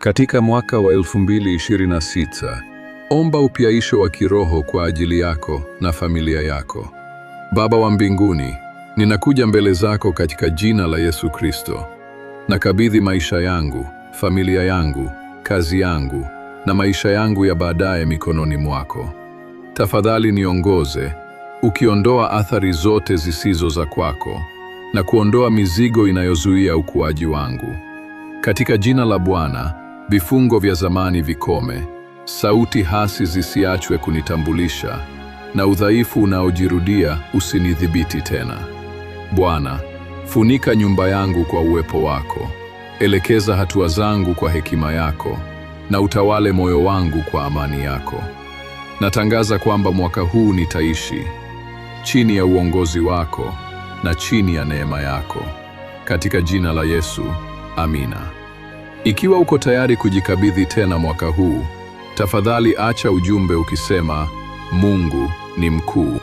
Katika mwaka wa 2026, omba upyaisho wa kiroho kwa ajili yako na familia yako. Baba wa mbinguni, ninakuja mbele zako katika jina la Yesu Kristo. Nakabidhi maisha yangu, familia yangu, kazi yangu na maisha yangu ya baadaye mikononi mwako. Tafadhali niongoze, ukiondoa athari zote zisizo za kwako na kuondoa mizigo inayozuia ukuaji wangu. Katika jina la Bwana, vifungo vya zamani vikome, sauti hasi zisiachwe kunitambulisha, na udhaifu unaojirudia usinidhibiti tena. Bwana, funika nyumba yangu kwa uwepo wako, elekeza hatua zangu kwa hekima yako, na utawale moyo wangu kwa amani yako. Natangaza kwamba mwaka huu nitaishi chini ya uongozi wako na chini ya neema yako. Katika jina la Yesu, amina. Ikiwa uko tayari kujikabidhi tena mwaka huu, tafadhali acha ujumbe ukisema, Mungu ni mkuu.